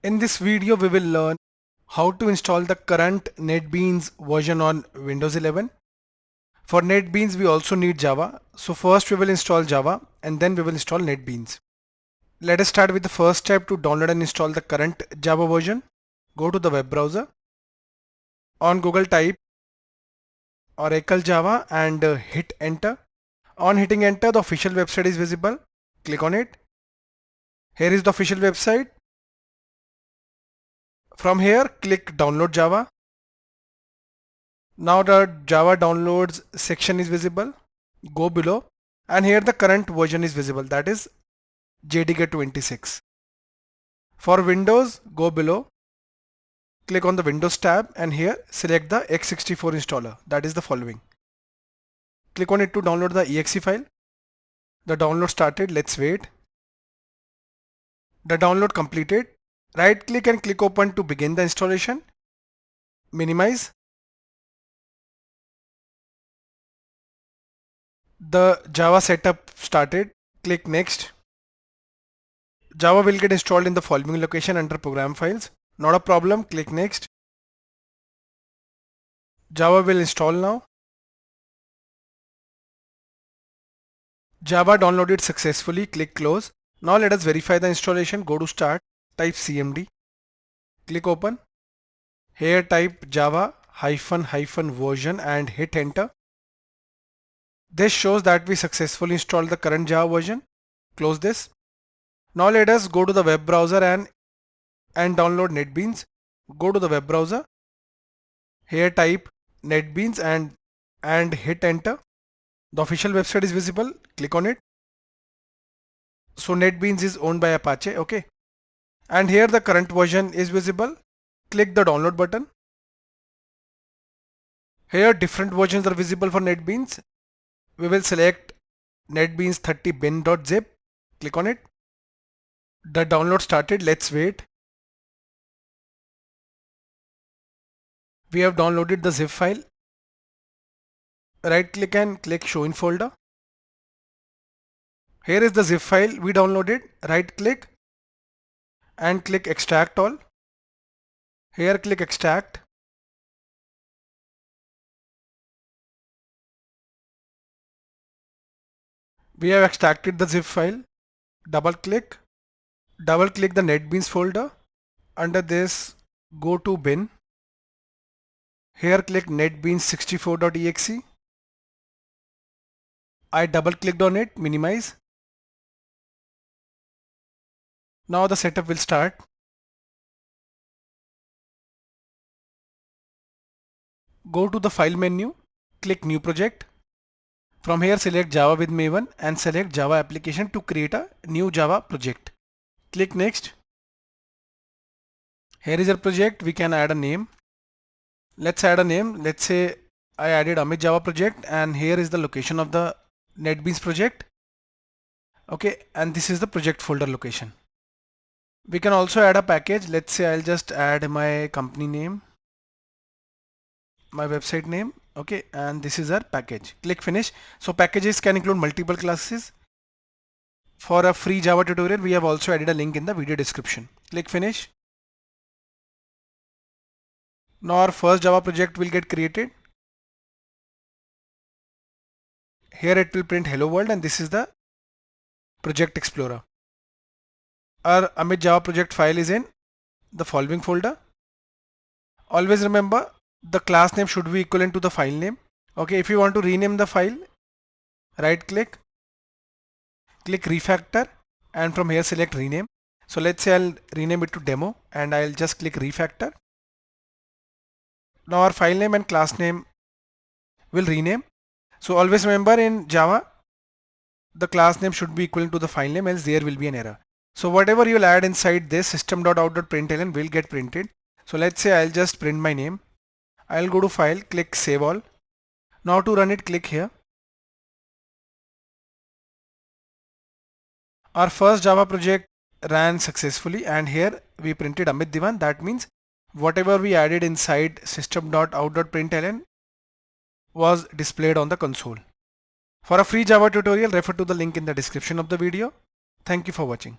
In this video, we will learn how to install the current NetBeans version on Windows 11. For NetBeans, we also need Java. So first we will install Java and then we will install NetBeans. Let us start with the first step to download and install the current Java version. Go to the web browser. On Google type Oracle Java and hit enter. On hitting enter, the official website is visible. Click on it. Here is the official website. From here, click download Java. Now the Java downloads section is visible. Go below and here the current version is visible, that is JDK 26. For Windows, go below, click on the Windows tab and here select the x64 installer, that is the following. Click on it to download the exe file. The download started, let's wait. The download completed. Right click and click open to begin the installation. Minimize. The Java setup started. Click next. Java will get installed in the following location under program files. Not a problem. Click next. Java will install now. Java downloaded successfully. Click close. Now let us verify the installation. Go to start. Type cmd. Click open. Here type java -- version and hit enter. This shows that we successfully installed the current Java version. Close this. Now let us go to the web browser and download NetBeans. Go to the web browser. Here type NetBeans and hit enter. The official website is visible. Click on it. So NetBeans is owned by Apache. Okay. And here the current version is visible. Click the download button. Here different versions are visible for NetBeans. We will select NetBeans 30 bin.zip. Click on it. The download started. Let's wait. We have downloaded the zip file. Right click and click show in folder. Here is the zip file we downloaded. Right click and click extract all. Here click extract. We have extracted the zip file. Double click the NetBeans folder. Under this, go to bin. Here click netbeans64.exe. I double clicked on it, minimize. Now the setup will start. Go to the file menu, click new project. From here select Java with Maven and select Java application to create a new Java project. Click next. Here is our project. We can add a name. Let's add a name. Let's say I added Amit Java project and here is the location of the NetBeans project. Okay, and this is the project folder location. We can also add a package. Let's say I'll just add my company name, my website name. Okay, and this is our package. Click finish. So packages can include multiple classes. For a free Java tutorial, we have also added a link in the video description. Click finish. Now our first Java project will get created. Here it will print hello world and this is the project explorer. Our Amit Java project file is in the following folder. Always remember the class name should be equivalent to the file name. Okay, if you want to rename the file, right click, click refactor and from here select rename. So let's say I'll rename it to demo and I'll just click refactor. Now our file name and class name will rename. So always remember in Java, the class name should be equivalent to the file name, else there will be an error. So whatever you will add inside this system.out.println will get printed. So let's say I'll just print my name. I'll go to file, click save all. Now to run it, click here. Our first Java project ran successfully and here we printed Amit Diwan. That means whatever we added inside system.out.println was displayed on the console. For a free Java tutorial, refer to the link in the description of the video. Thank you for watching.